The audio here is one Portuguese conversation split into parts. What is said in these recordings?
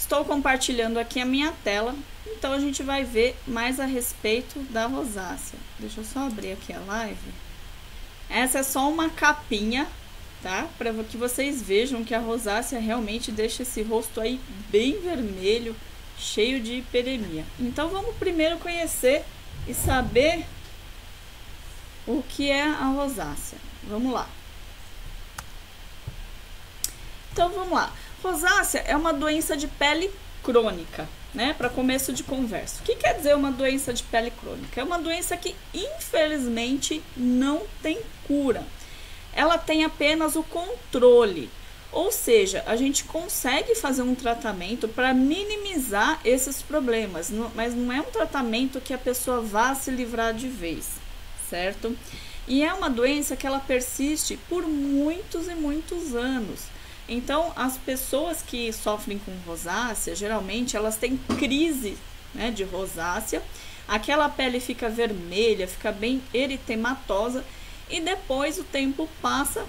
estou compartilhando aqui a minha tela, então a gente vai ver mais a respeito da rosácea. Deixa eu só abrir aqui a live. Essa é só uma capinha, tá? Para que vocês vejam que a rosácea realmente deixa esse rosto aí bem vermelho, cheio de hiperemia. Então vamos primeiro conhecer e saber o que é a rosácea. Vamos lá. Então vamos lá. Rosácea é uma doença de pele crônica, né? Para começo de conversa. O que quer dizer uma doença de pele crônica? É uma doença que infelizmente não tem cura. Ela tem apenas o controle. Ou seja, a gente consegue fazer um tratamento para minimizar esses problemas, mas não é um tratamento que a pessoa vá se livrar de vez, certo? E é uma doença que ela persiste por muitos e muitos anos. Então, as pessoas que sofrem com rosácea, geralmente elas têm crise, né, de rosácea, aquela pele fica vermelha, fica bem eritematosa e depois o tempo passa,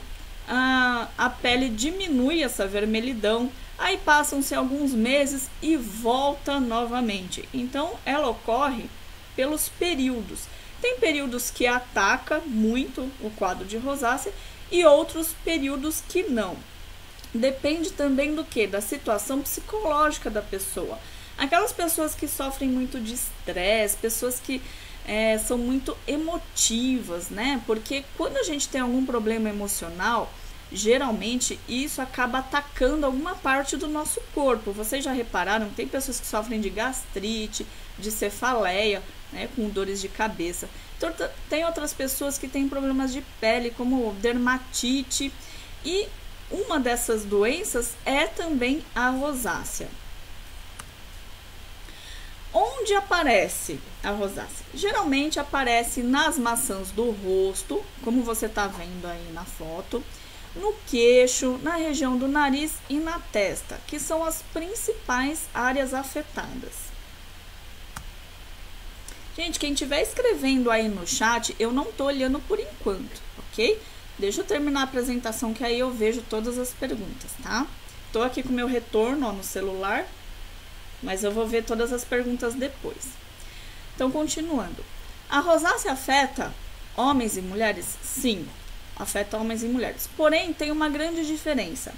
a pele diminui essa vermelhidão, aí passam-se alguns meses e volta novamente. Então, ela ocorre pelos períodos. Tem períodos que ataca muito o quadro de rosácea e outros períodos que não. Depende também do que? Da situação psicológica da pessoa. Aquelas pessoas que sofrem muito de estresse, pessoas que são muito emotivas, né? Porque quando a gente tem algum problema emocional, geralmente isso acaba atacando alguma parte do nosso corpo. Vocês já repararam? Tem pessoas que sofrem de gastrite, de cefaleia, né? Com dores de cabeça. Então, tem outras pessoas que têm problemas de pele, como dermatite, e uma dessas doenças é também a rosácea. Onde aparece a rosácea? Geralmente aparece nas maçãs do rosto, como você está vendo aí na foto, no queixo, na região do nariz e na testa, que são as principais áreas afetadas. Gente, quem estiver escrevendo aí no chat, eu não estou olhando por enquanto, ok? Deixa eu terminar a apresentação que aí eu vejo todas as perguntas, tá? Tô aqui com o meu retorno, ó, no celular, mas eu vou ver todas as perguntas depois. Então, continuando. A rosácea afeta homens e mulheres? Sim, afeta homens e mulheres. Porém, tem uma grande diferença.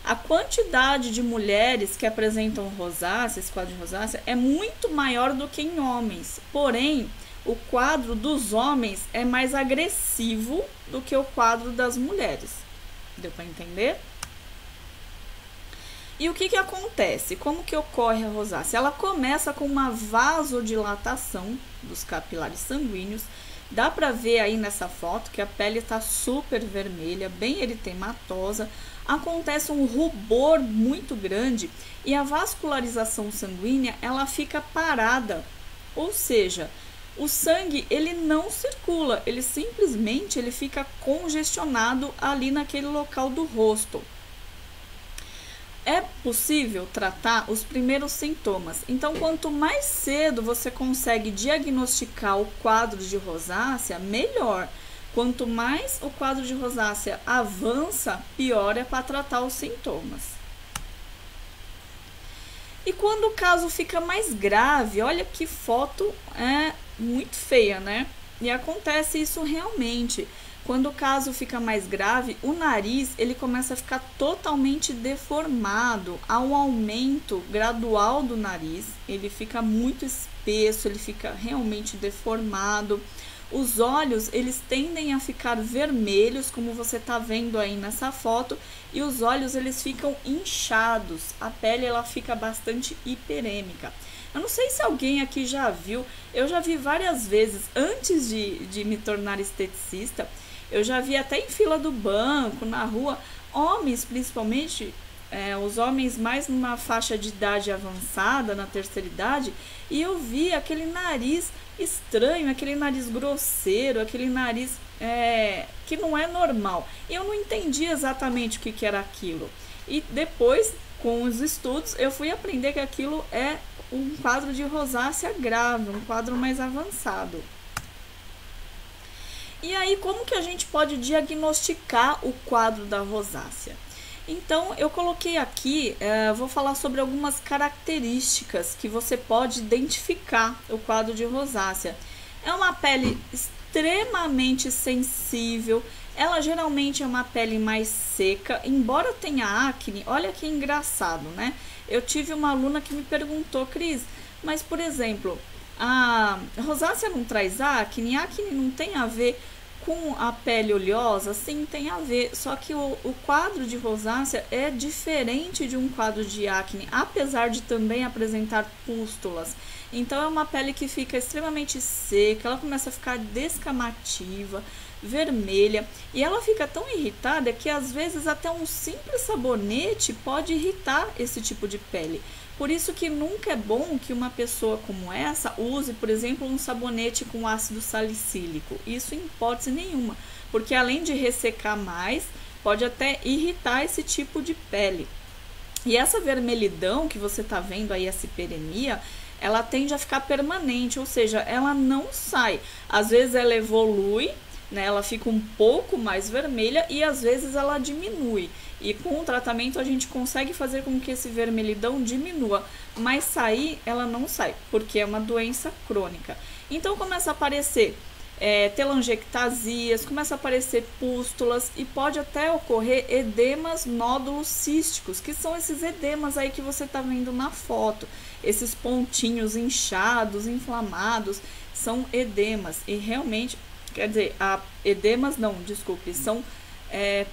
A quantidade de mulheres que apresentam rosácea, esse quadro de rosácea, é muito maior do que em homens. Porém, o quadro dos homens é mais agressivo do que o quadro das mulheres. Deu para entender? E o que acontece? Como que ocorre a rosácea? Ela começa com uma vasodilatação dos capilares sanguíneos. Dá para ver aí nessa foto que a pele está super vermelha, bem eritematosa. Acontece um rubor muito grande e a vascularização sanguínea ela fica parada. Ou seja, o sangue ele não circula, ele simplesmente fica congestionado ali naquele local do rosto. É possível tratar os primeiros sintomas. Então, quanto mais cedo você consegue diagnosticar o quadro de rosácea, melhor. Quanto mais o quadro de rosácea avança, pior é para tratar os sintomas. E quando o caso fica mais grave, olha que foto muito feia, né? E acontece isso realmente. Quando o caso fica mais grave, o nariz ele começa a ficar totalmente deformado. Há um aumento gradual do nariz, ele fica muito espesso, ele fica realmente deformado. Os olhos eles tendem a ficar vermelhos, como você está vendo aí nessa foto, e os olhos eles ficam inchados. A pele ela fica bastante hiperêmica. Eu não sei se alguém aqui já viu, eu já vi várias vezes, antes de me tornar esteticista, eu já vi até em fila do banco, na rua, homens principalmente, os homens mais numa faixa de idade avançada, na terceira idade, e eu vi aquele nariz estranho, aquele nariz grosseiro, aquele nariz que não é normal. E eu não entendi exatamente o que era aquilo. E depois, com os estudos, eu fui aprender que aquilo é um quadro de rosácea grave, um quadro mais avançado. E aí, como que a gente pode diagnosticar o quadro da rosácea? Então, eu coloquei aqui, vou falar sobre algumas características que você pode identificar o quadro de rosácea. É uma pele extremamente sensível, ela geralmente é uma pele mais seca, embora tenha acne. Olha que engraçado, né? Eu tive uma aluna que me perguntou, Cris, mas por exemplo, a rosácea não traz acne? Acne não tem a ver com a pele oleosa? Sim, tem a ver, só que o quadro de rosácea é diferente de um quadro de acne, apesar de também apresentar pústulas. Então é uma pele que fica extremamente seca, ela começa a ficar descamativa, vermelha, e ela fica tão irritada que às vezes até um simples sabonete pode irritar esse tipo de pele. Por isso que nunca é bom que uma pessoa como essa use, por exemplo, um sabonete com ácido salicílico. Isso em hipótese nenhuma, porque além de ressecar mais, pode até irritar esse tipo de pele. E essa vermelhidão que você está vendo aí, essa hiperemia, ela tende a ficar permanente, ou seja, ela não sai. Às vezes ela evolui, né, ela fica um pouco mais vermelha e às vezes ela diminui. E com o tratamento a gente consegue fazer com que esse vermelhidão diminua, mas sair ela não sai, porque é uma doença crônica. Então começa a aparecer telangiectasias, começa a aparecer pústulas e pode até ocorrer edemas nódulos císticos, que são esses edemas aí que você está vendo na foto. Esses pontinhos inchados, inflamados, são edemas. E realmente, quer dizer, edemas não, desculpe, são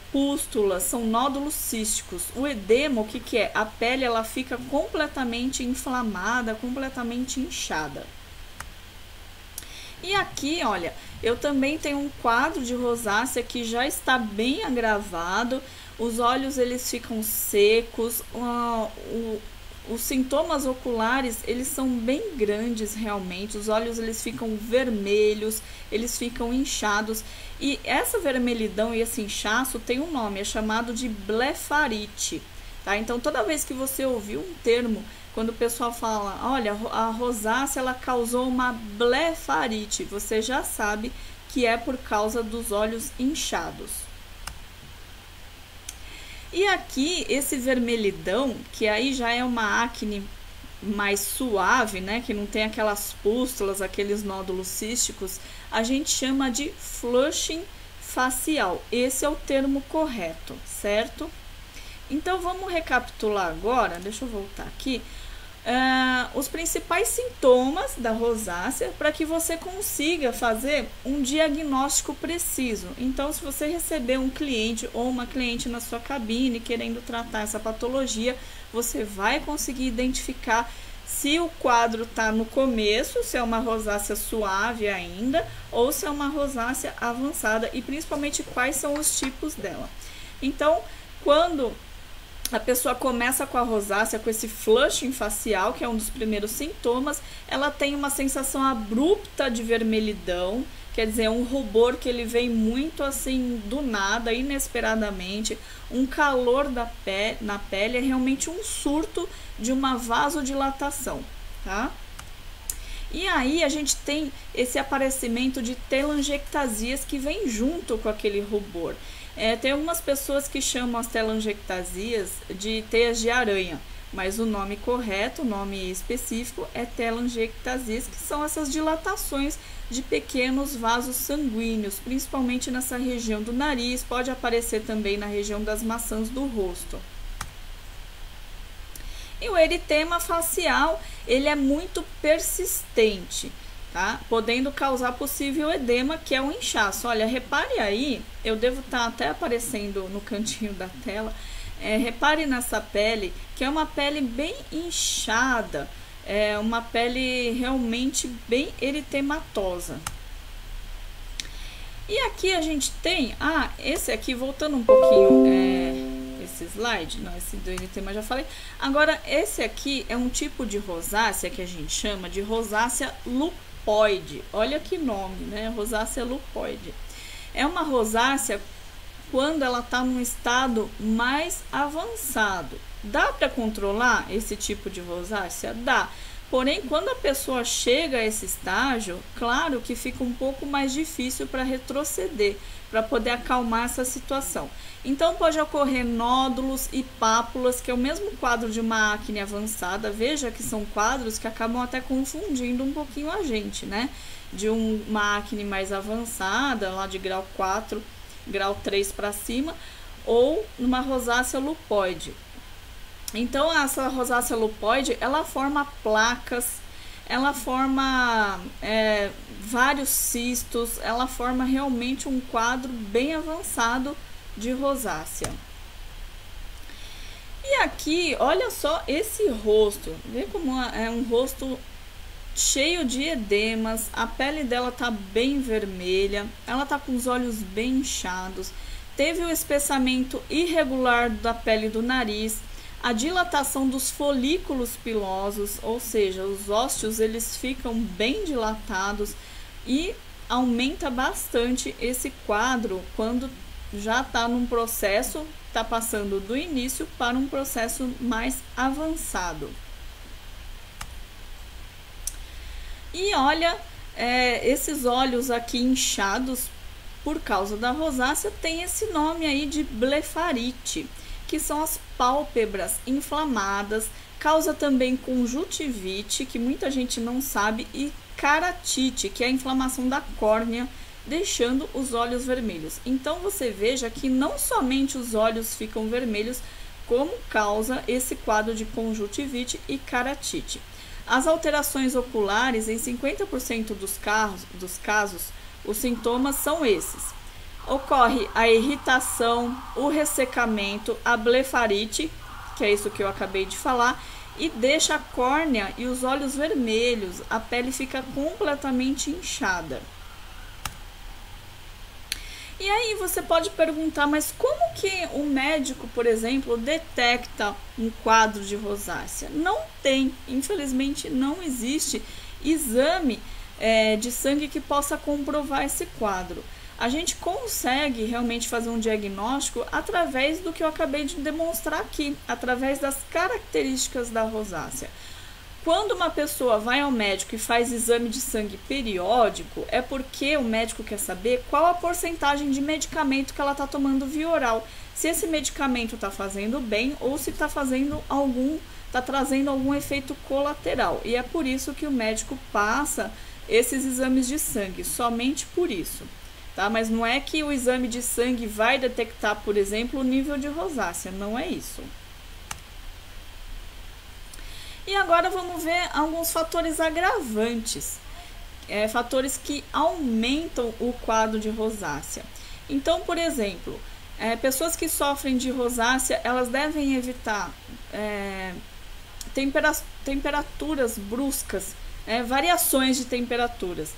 pústulas, são nódulos císticos. O edema, o que que é? A pele ela fica completamente inflamada, completamente inchada. E aqui, olha, eu também tenho um quadro de rosácea que já está bem agravado. Os olhos eles ficam secos, os sintomas oculares eles são bem grandes realmente. Os olhos eles ficam vermelhos, eles ficam inchados. E essa vermelhidão e esse inchaço tem um nome, é chamado de blefarite, tá? Então toda vez que você ouvir um termo, quando o pessoal fala, olha, a rosácea ela causou uma blefarite, você já sabe que é por causa dos olhos inchados. E aqui, esse vermelhidão, que aí já é uma acne mais suave, né, que não tem aquelas pústulas, aqueles nódulos císticos, a gente chama de flushing facial. Esse é o termo correto, certo? Então, vamos recapitular agora, deixa eu voltar aqui, os principais sintomas da rosácea para que você consiga fazer um diagnóstico preciso. Então, se você receber um cliente ou uma cliente na sua cabine querendo tratar essa patologia, você vai conseguir identificar se o quadro está no começo, se é uma rosácea suave ainda, ou se é uma rosácea avançada, e principalmente quais são os tipos dela. Então, quando a pessoa começa com a rosácea, com esse flushing facial, que é um dos primeiros sintomas, ela tem uma sensação abrupta de vermelhidão, quer dizer, um rubor que ele vem muito assim do nada, inesperadamente, um calor na pele, é realmente um surto de uma vasodilatação, tá? E aí a gente tem esse aparecimento de telangiectasias que vem junto com aquele rubor. Tem algumas pessoas que chamam as telangiectasias de teias de aranha, mas o nome correto, o nome específico é telangiectasias, que são essas dilatações de pequenos vasos sanguíneos, principalmente nessa região do nariz, pode aparecer também na região das maçãs do rosto. E o eritema facial, ele é muito persistente, tá? Podendo causar possível edema, que é o inchaço. Olha, repare aí, eu devo estar até aparecendo no cantinho da tela, repare nessa pele, que é uma pele bem inchada, é uma pele realmente bem eritematosa. E aqui a gente tem, esse aqui, voltando um pouquinho, esse slide, não, esse do eritema já falei. Agora, esse aqui é um tipo de rosácea que a gente chama de rosácea lupoide. Olha que nome, né? Rosácea lupoide. É uma rosácea quando ela está num estado mais avançado. Dá para controlar esse tipo de rosácea? Dá. Porém, quando a pessoa chega a esse estágio, claro que fica um pouco mais difícil para retroceder, para poder acalmar essa situação. Então, pode ocorrer nódulos e pápulas, que é o mesmo quadro de uma acne avançada. Veja que são quadros que acabam até confundindo um pouquinho a gente, né? De uma acne mais avançada, lá de grau 4, grau 3 para cima, ou numa rosácea lupoide. Então, essa rosácea lupoide, ela forma placas, ela forma vários cistos, ela forma realmente um quadro bem avançado de rosácea. E aqui, olha só esse rosto, vê como é um rosto cheio de edemas, a pele dela tá bem vermelha, ela tá com os olhos bem inchados, teve o espessamento irregular da pele do nariz, a dilatação dos folículos pilosos, ou seja, os ósseos eles ficam bem dilatados e aumenta bastante esse quadro quando já está num processo, está passando do início para um processo mais avançado. E olha, esses olhos aqui inchados por causa da rosácea tem esse nome aí de blefarite, que são as pálpebras inflamadas, causa também conjuntivite, que muita gente não sabe, e caratite, que é a inflamação da córnea, deixando os olhos vermelhos. Então você veja que não somente os olhos ficam vermelhos, como causa esse quadro de conjuntivite e caratite. As alterações oculares, em 50% dos casos, os sintomas são esses. Ocorre a irritação, o ressecamento, a blefarite, que é isso que eu acabei de falar, e deixa a córnea e os olhos vermelhos, a pele fica completamente inchada. E aí você pode perguntar, mas como que o médico, por exemplo, detecta um quadro de rosácea? Não tem, infelizmente não existe exame de sangue que possa comprovar esse quadro. A gente consegue realmente fazer um diagnóstico através do que eu acabei de demonstrar aqui, através das características da rosácea. Quando uma pessoa vai ao médico e faz exame de sangue periódico, é porque o médico quer saber qual a porcentagem de medicamento que ela está tomando via oral. Se esse medicamento está fazendo bem ou se está trazendo algum efeito colateral. E é por isso que o médico passa esses exames de sangue, somente por isso. Tá? Mas não é que o exame de sangue vai detectar, por exemplo, o nível de rosácea, não é isso. E agora vamos ver alguns fatores agravantes, fatores que aumentam o quadro de rosácea. Então, por exemplo, pessoas que sofrem de rosácea, elas devem evitar temperaturas bruscas, variações de temperaturas.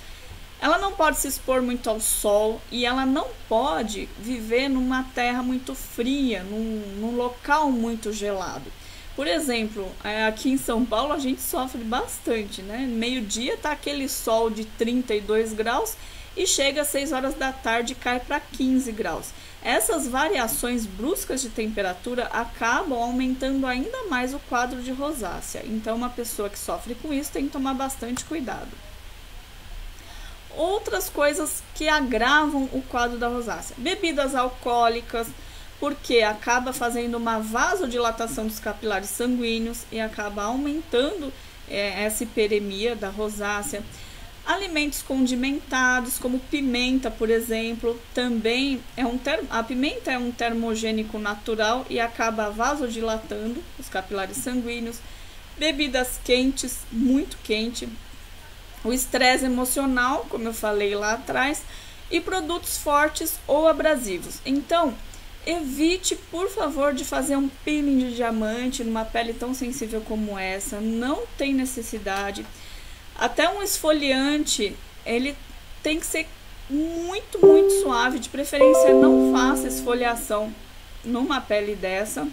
Ela não pode se expor muito ao sol e ela não pode viver numa terra muito fria, num local muito gelado. Por exemplo, aqui em São Paulo a gente sofre bastante, né? Meio-dia tá aquele sol de 32 graus e chega às 6 horas da tarde e cai para 15 graus. Essas variações bruscas de temperatura acabam aumentando ainda mais o quadro de rosácea. Então, uma pessoa que sofre com isso tem que tomar bastante cuidado. Outras coisas que agravam o quadro da rosácea: bebidas alcoólicas, porque acaba fazendo uma vasodilatação dos capilares sanguíneos e acaba aumentando essa hiperemia da rosácea. Alimentos condimentados, como pimenta, por exemplo, também a pimenta é um termogênico natural e acaba vasodilatando os capilares sanguíneos. Bebidas quentes, muito quente, o estresse emocional, como eu falei lá atrás, e produtos fortes ou abrasivos. Então, evite, por favor, de fazer um peeling de diamante numa pele tão sensível como essa, não tem necessidade. Até um esfoliante, ele tem que ser muito, muito suave, de preferência não faça esfoliação numa pele dessa,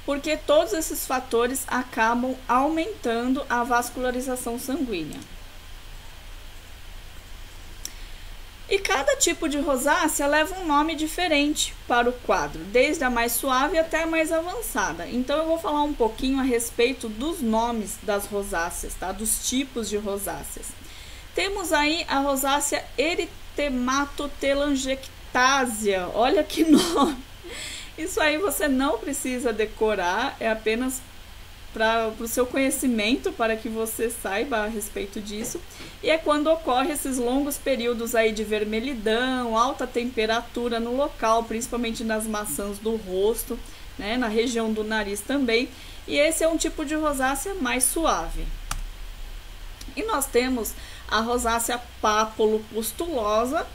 porque todos esses fatores acabam aumentando a vascularização sanguínea. E cada tipo de rosácea leva um nome diferente para o quadro, desde a mais suave até a mais avançada. Então eu vou falar um pouquinho a respeito dos nomes das rosáceas, tá? Dos tipos de rosáceas. Temos aí a rosácea Erythematotelangiectasia. Olha que nome! Isso aí você não precisa decorar, é apenas para o seu conhecimento, para que você saiba a respeito disso. E é quando ocorre esses longos períodos aí de vermelhidão, alta temperatura no local, principalmente nas maçãs do rosto, né, na região do nariz também. E esse é um tipo de rosácea mais suave. E nós temos a rosácea pápulo-pustulosa,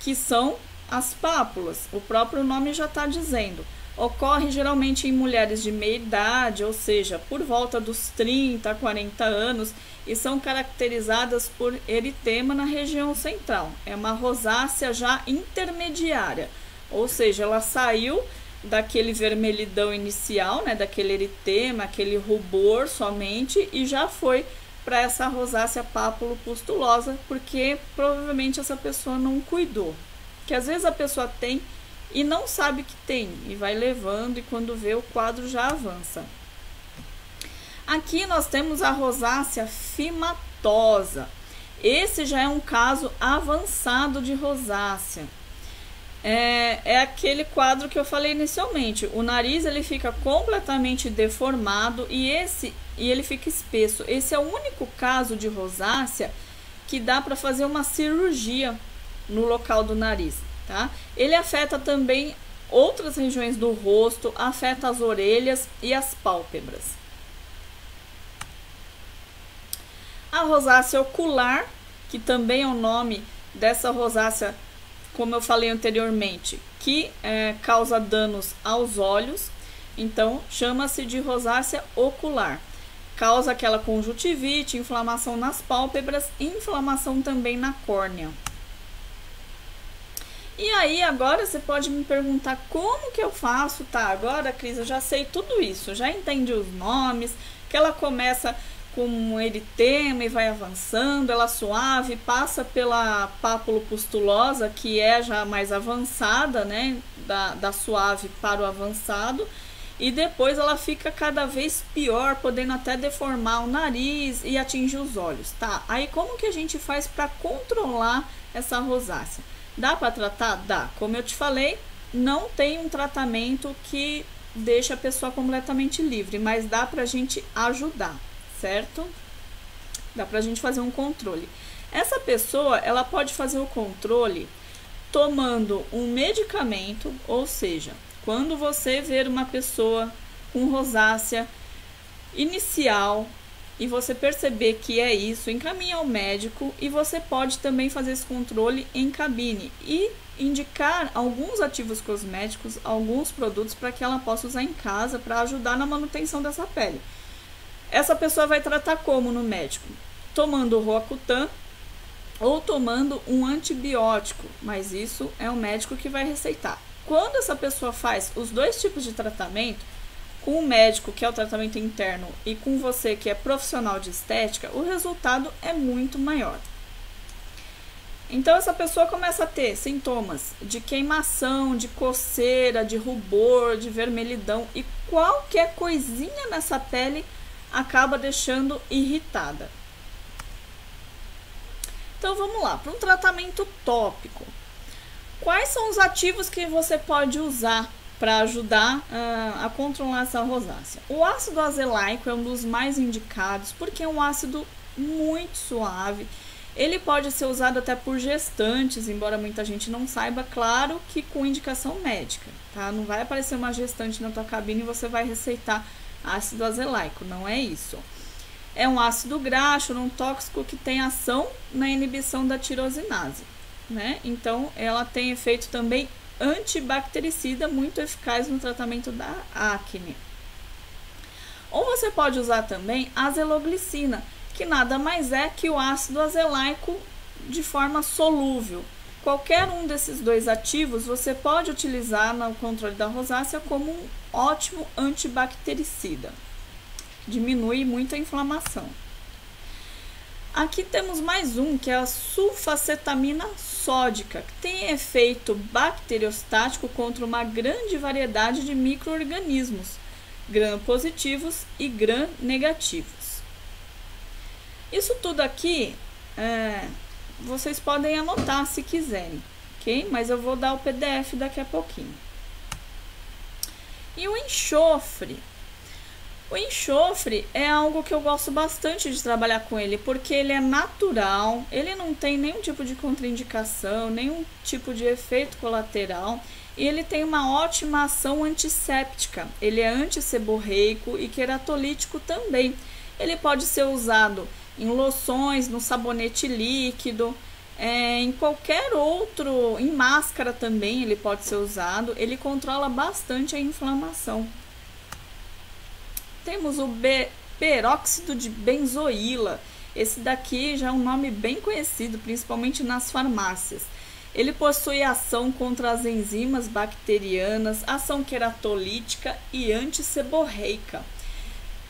que são as pápulas. O próprio nome já está dizendo. Ocorre geralmente em mulheres de meia idade, ou seja, por volta dos 30 a 40 anos, e são caracterizadas por eritema na região central. É uma rosácea já intermediária, ou seja, ela saiu daquele vermelhidão inicial, né, daquele eritema, aquele rubor somente, e já foi para essa rosácea pápulo-pustulosa, porque provavelmente essa pessoa não cuidou. Que às vezes a pessoa tem e não sabe que tem, e vai levando, e quando vê o quadro já avança. Aqui nós temos a rosácea fimatosa. Esse já é um caso avançado de rosácea. É aquele quadro que eu falei inicialmente. O nariz ele fica completamente deformado e ele fica espesso. Esse é o único caso de rosácea que dá para fazer uma cirurgia no local do nariz. Tá? Ele afeta também outras regiões do rosto, afeta as orelhas e as pálpebras. A rosácea ocular, que também é o nome dessa rosácea, como eu falei anteriormente, que causa danos aos olhos, então chama-se de rosácea ocular. Causa aquela conjuntivite, inflamação nas pálpebras e inflamação também na córnea. E aí, agora você pode me perguntar como que eu faço, tá? Agora, Cris, eu já sei tudo isso, já entendi os nomes, que ela começa com um eritema e vai avançando, ela suave, passa pela pápulo-pustulosa, que é já mais avançada, né? Da suave para o avançado, e depois ela fica cada vez pior, podendo até deformar o nariz e atingir os olhos, tá? Aí, como que a gente faz para controlar essa rosácea? Dá para tratar? Dá. Como eu te falei, não tem um tratamento que deixa a pessoa completamente livre, mas dá pra gente ajudar, certo? Dá pra gente fazer um controle. Essa pessoa, ela pode fazer o controle tomando um medicamento, ou seja, quando você ver uma pessoa com rosácea inicial, e você perceber que é isso, encaminha ao médico, e você pode também fazer esse controle em cabine e indicar alguns ativos cosméticos, alguns produtos para que ela possa usar em casa para ajudar na manutenção dessa pele. Essa pessoa vai tratar como no médico? Tomando Roacutan ou tomando um antibiótico, mas isso é o médico que vai receitar. Quando essa pessoa faz os dois tipos de tratamento, com o médico, que é o tratamento interno, e com você, que é profissional de estética, o resultado é muito maior. Então, essa pessoa começa a ter sintomas de queimação, de coceira, de rubor, de vermelhidão, e qualquer coisinha nessa pele acaba deixando irritada. Então, vamos lá, para um tratamento tópico. Quais são os ativos que você pode usar para ajudar a controlar essa rosácea? O ácido azelaico é um dos mais indicados, porque é um ácido muito suave. Ele pode ser usado até por gestantes, embora muita gente não saiba, claro que com indicação médica, tá? Não vai aparecer uma gestante na tua cabine e você vai receitar ácido azelaico, não é isso. É um ácido graxo, não tóxico, que tem ação na inibição da tirosinase, né? Então, ela tem efeito também antibactericida, muito eficaz no tratamento da acne. Ou você pode usar também a azeloglicina, que nada mais é que o ácido azelaico de forma solúvel. Qualquer um desses dois ativos você pode utilizar no controle da rosácea como um ótimo antibactericida. Diminui muito a inflamação. Aqui temos mais um, que é a sulfacetamina sódica, que tem efeito bacteriostático contra uma grande variedade de micro-organismos, gram-positivos e gram-negativos. Isso tudo aqui, vocês podem anotar se quiserem, ok? Mas eu vou dar o PDF daqui a pouquinho. E o enxofre? O enxofre é algo que eu gosto bastante de trabalhar com ele, porque ele é natural, ele não tem nenhum tipo de contraindicação, nenhum tipo de efeito colateral, e ele tem uma ótima ação antisséptica. Ele é antisseborreico e queratolítico também. Ele pode ser usado em loções, no sabonete líquido, em qualquer outro, em máscara também ele pode ser usado. Ele controla bastante a inflamação. Temos o peróxido de benzoíla. Esse daqui já é um nome bem conhecido, principalmente nas farmácias. Ele possui ação contra as enzimas bacterianas, ação queratolítica e antisseborreica.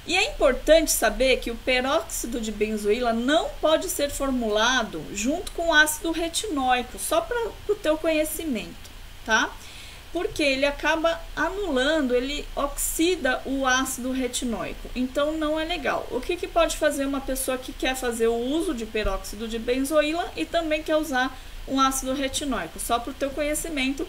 E é importante saber que o peróxido de benzoíla não pode ser formulado junto com o ácido retinóico, só para o teu conhecimento, tá? Porque ele acaba anulando, ele oxida o ácido retinóico, então não é legal. O que pode fazer uma pessoa que quer fazer o uso de peróxido de benzoíla e também quer usar um ácido retinóico? Só para o teu conhecimento,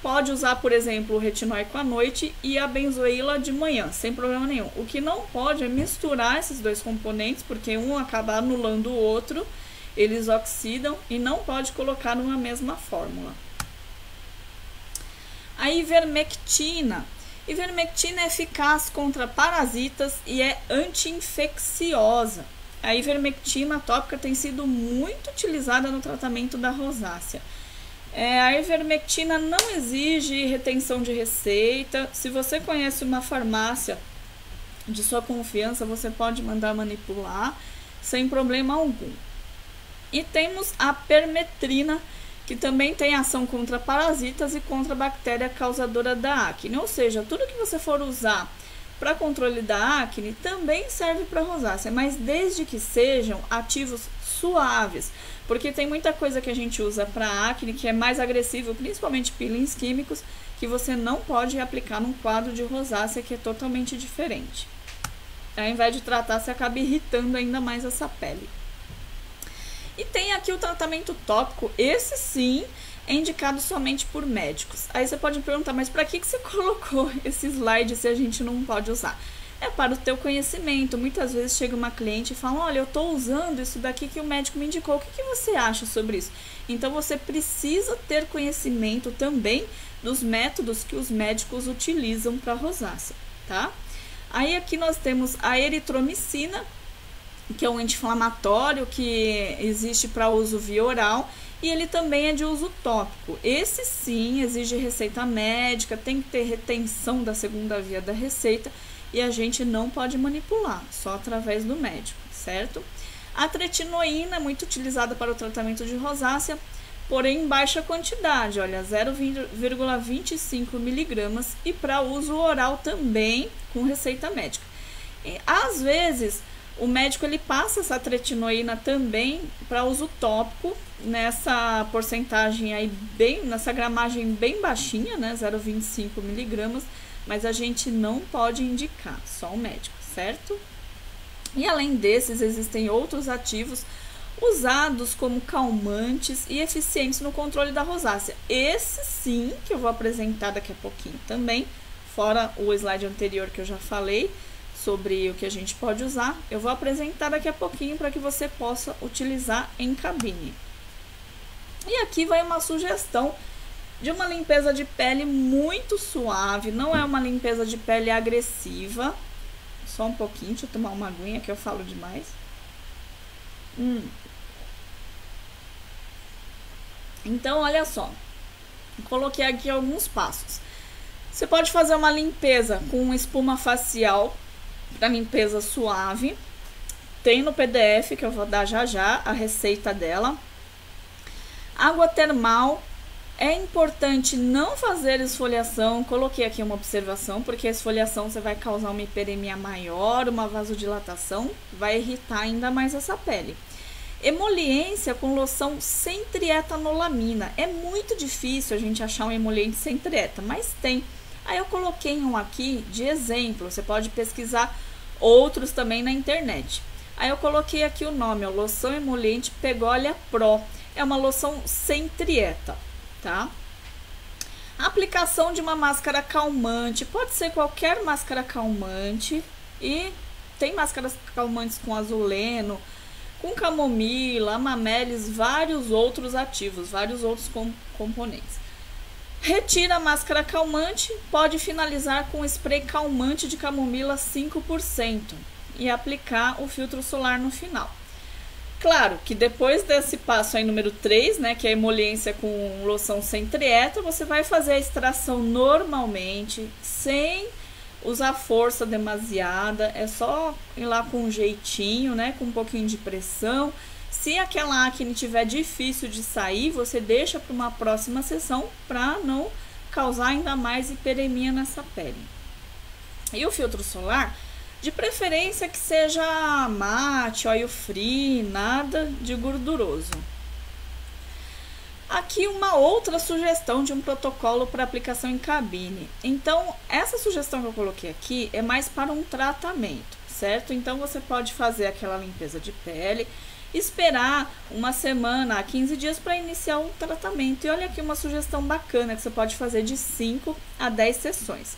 pode usar, por exemplo, o retinóico à noite e a benzoíla de manhã, sem problema nenhum. O que não pode é misturar esses dois componentes, porque um acaba anulando o outro, eles oxidam, e não pode colocar numa mesma fórmula. A ivermectina. Ivermectina é eficaz contra parasitas e é anti-infecciosa. A ivermectina tópica tem sido muito utilizada no tratamento da rosácea. A ivermectina não exige retenção de receita. Se você conhece uma farmácia de sua confiança, você pode mandar manipular sem problema algum. E temos a permetrina, que também tem ação contra parasitas e contra a bactéria causadora da acne. Ou seja, tudo que você for usar para controle da acne também serve para rosácea, mas desde que sejam ativos suaves, porque tem muita coisa que a gente usa para acne que é mais agressivo, principalmente peelings químicos, que você não pode aplicar num quadro de rosácea, que é totalmente diferente. Ao invés de tratar, você acaba irritando ainda mais essa pele. E tem aqui o tratamento tópico, esse sim é indicado somente por médicos. Aí você pode me perguntar, mas para que você colocou esse slide se a gente não pode usar? É para o teu conhecimento. Muitas vezes chega uma cliente e fala, olha, eu estou usando isso daqui que o médico me indicou, o que você acha sobre isso? Então você precisa ter conhecimento também dos métodos que os médicos utilizam para rosácea, tá? Aí aqui nós temos a eritromicina, que é um anti-inflamatório que existe para uso via oral, e ele também é de uso tópico. Esse sim exige receita médica, tem que ter retenção da segunda via da receita, e a gente não pode manipular, só através do médico, certo? A tretinoína é muito utilizada para o tratamento de rosácea, porém em baixa quantidade, olha, 0,25 miligramas, e para uso oral também com receita médica. E, às vezes, o médico ele passa essa tretinoína também para uso tópico, nessa porcentagem aí, nessa gramagem bem baixinha, né, 0,25 miligramas, mas a gente não pode indicar, só o médico, certo? E além desses, existem outros ativos usados como calmantes e eficientes no controle da rosácea. Esse sim, que eu vou apresentar daqui a pouquinho também, fora o slide anterior que eu já falei sobre o que a gente pode usar, eu vou apresentar daqui a pouquinho para que você possa utilizar em cabine. E aqui vai uma sugestão de uma limpeza de pele muito suave, não é uma limpeza de pele agressiva. Só um pouquinho, deixa eu tomar uma aguinha que eu falo demais. Então, olha só, coloquei aqui alguns passos. Você pode fazer uma limpeza com espuma facial para limpeza suave. Tem no PDF que eu vou dar já já a receita dela. Água termal. É importante não fazer esfoliação. Coloquei aqui uma observação, porque a esfoliação você vai causar uma hiperemia maior, uma vasodilatação, vai irritar ainda mais essa pele. Emoliência com loção sem trietanolamina. É muito difícil a gente achar um emoliente sem trieta, mas tem. Aí eu coloquei um aqui de exemplo, você pode pesquisar outros também na internet. Aí eu coloquei aqui o nome, ó, loção emoliente Pegolha Pro. É uma loção sem trieta, tá? Aplicação de uma máscara calmante, pode ser qualquer máscara calmante, e tem máscaras calmantes com azuleno, com camomila, amamelis, vários outros ativos, vários outros componentes. Retira a máscara calmante, pode finalizar com spray calmante de camomila 5% e aplicar o filtro solar no final. Claro que depois desse passo aí número 3, né, que é a emoliência com loção sem trieta, você vai fazer a extração normalmente, sem usar força demasiada, é só ir lá com um jeitinho, né, com um pouquinho de pressão. Se aquela acne tiver difícil de sair, você deixa para uma próxima sessão para não causar ainda mais hiperemia nessa pele. E o filtro solar, de preferência que seja mate, oil free, nada de gorduroso. Aqui uma outra sugestão de um protocolo para aplicação em cabine. Então, essa sugestão que eu coloquei aqui é mais para um tratamento, certo? Então, você pode fazer aquela limpeza de pele, esperar uma semana a 15 dias para iniciar o tratamento. E olha aqui uma sugestão bacana que você pode fazer de 5 a 10 sessões.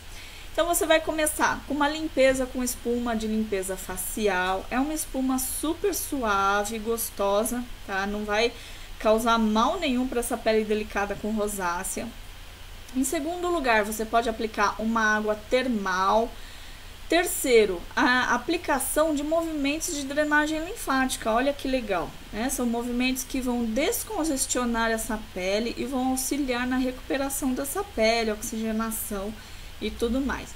Então, você vai começar com uma limpeza com espuma de limpeza facial. É uma espuma super suave, gostosa, tá? Não vai causar mal nenhum para essa pele delicada com rosácea. Em segundo lugar, você pode aplicar uma água termal. Terceiro, a aplicação de movimentos de drenagem linfática. Olha que legal, né? São movimentos que vão descongestionar essa pele e vão auxiliar na recuperação dessa pele, oxigenação e tudo mais.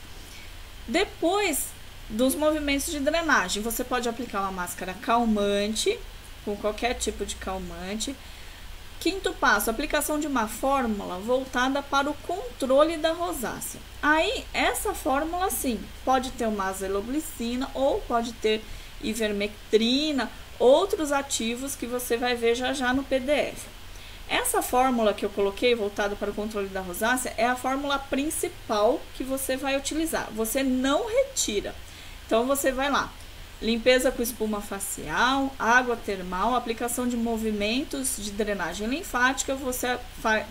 Depois dos movimentos de drenagem, você pode aplicar uma máscara calmante, com qualquer tipo de calmante. Quinto passo, aplicação de uma fórmula voltada para o controle da rosácea. Aí, essa fórmula, sim, pode ter uma azeloglicina ou pode ter ivermectrina, outros ativos que você vai ver já já no PDF. Essa fórmula que eu coloquei, voltada para o controle da rosácea, é a fórmula principal que você vai utilizar. Você não retira. Então, você vai lá. Limpeza com espuma facial, água termal, aplicação de movimentos de drenagem linfática, você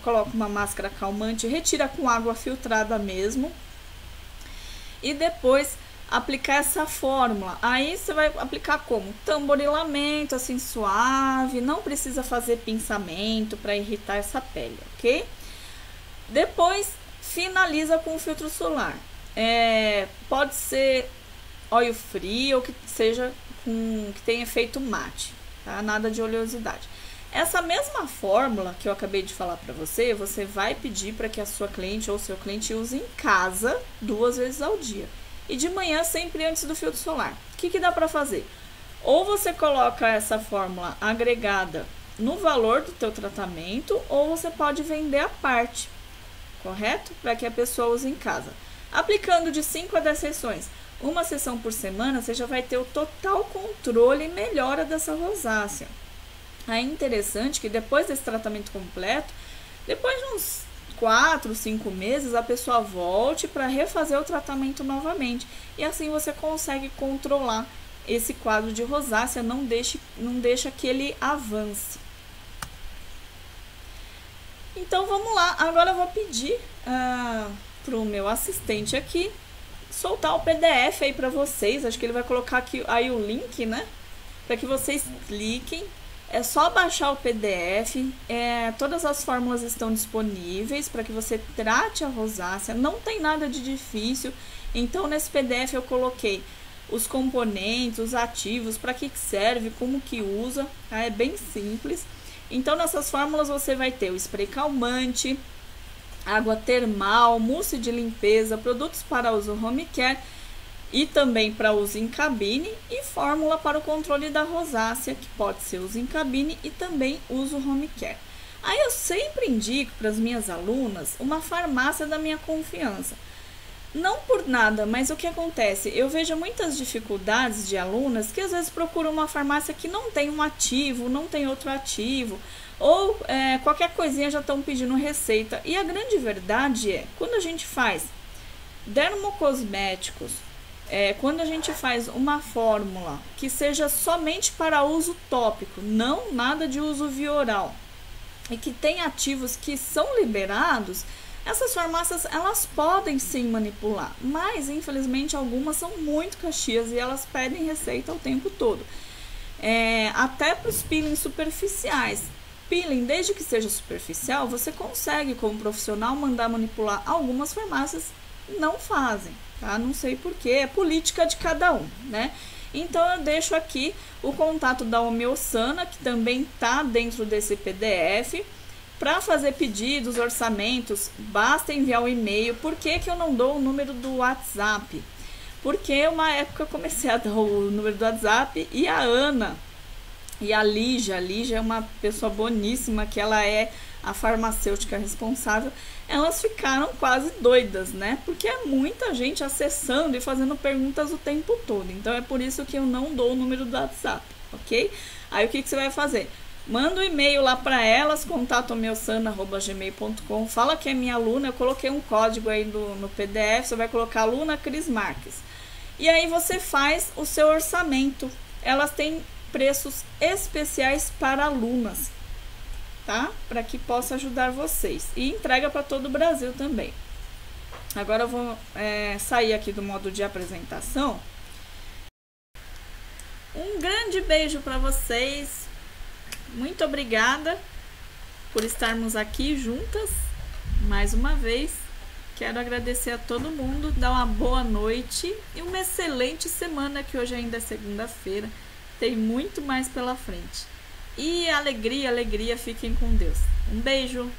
coloca uma máscara calmante, retira com água filtrada mesmo. E depois aplicar essa fórmula. Aí você vai aplicar como? Tamborilamento, assim, suave, não precisa fazer pinçamento para irritar essa pele, ok? Depois finaliza com o filtro solar. Pode ser oil free ou que seja que tenha efeito mate, tá? Nada de oleosidade. Essa mesma fórmula que eu acabei de falar para você, você vai pedir para que a sua cliente ou seu cliente use em casa 2 vezes ao dia. E de manhã sempre antes do filtro solar. O que dá para fazer? Ou você coloca essa fórmula agregada no valor do teu tratamento, ou você pode vender à parte, correto? Para que a pessoa use em casa. Aplicando de 5 a 10 sessões. Uma sessão por semana, você já vai ter o total controle e melhora dessa rosácea. É interessante que depois desse tratamento completo, depois de uns 4, 5 meses, a pessoa volte para refazer o tratamento novamente. E assim você consegue controlar esse quadro de rosácea, não deixa que ele avance. Então vamos lá, agora eu vou pedir para o meu assistente aqui soltar o PDF aí para vocês. Acho que ele vai colocar aqui aí o link, né? Para que vocês cliquem. É só baixar o PDF. Todas as fórmulas estão disponíveis para que você trate a rosácea. Não tem nada de difícil. Então, nesse PDF eu coloquei os componentes, os ativos, para que serve, como que usa. Tá? É bem simples. Então, nessas fórmulas você vai ter o spray calmante, água termal, mousse de limpeza, produtos para uso home care e também para uso em cabine, e fórmula para o controle da rosácea, que pode ser uso em cabine e também uso home care. Aí eu sempre indico para as minhas alunas uma farmácia da minha confiança. Não por nada, mas o que acontece? Eu vejo muitas dificuldades de alunas que às vezes procuram uma farmácia que não tem um ativo, não tem outro ativo, ou qualquer coisinha já estão pedindo receita. E a grande verdade é, quando a gente faz dermocosméticos, quando a gente faz uma fórmula que seja somente para uso tópico, não nada de uso via oral, e que tem ativos que são liberados, essas farmácias, elas podem sim manipular, mas infelizmente algumas são muito caxias e elas pedem receita o tempo todo. Até para os peelings superficiais. Peeling, desde que seja superficial, você consegue, como profissional, mandar manipular. Algumas farmácias não fazem, tá? Não sei porquê, é política de cada um, né? Então eu deixo aqui o contato da Homeosana, que também tá dentro desse PDF. Para fazer pedidos, orçamentos, basta enviar um e-mail. Por que eu não dou o número do WhatsApp? Porque uma época eu comecei a dar o número do WhatsApp e a Ana e a Lígia é uma pessoa boníssima, que ela é a farmacêutica responsável, elas ficaram quase doidas, né? Porque é muita gente acessando e fazendo perguntas o tempo todo. Então é por isso que eu não dou o número do WhatsApp, ok? Aí o que você vai fazer? Manda um e-mail lá para elas, contato@meusana@gmail.com, fala que é minha aluna, eu coloquei um código aí no PDF, você vai colocar aluna Cris Marques. E aí você faz o seu orçamento. Elas têm preços especiais para alunas, tá? Para que possa ajudar vocês. E entrega para todo o Brasil também. Agora eu vou sair aqui do modo de apresentação. Um grande beijo para vocês. Muito obrigada por estarmos aqui juntas mais uma vez. Quero agradecer a todo mundo, dar uma boa noite e uma excelente semana, que hoje ainda é segunda-feira. Tem muito mais pela frente. E alegria, fiquem com Deus. Um beijo!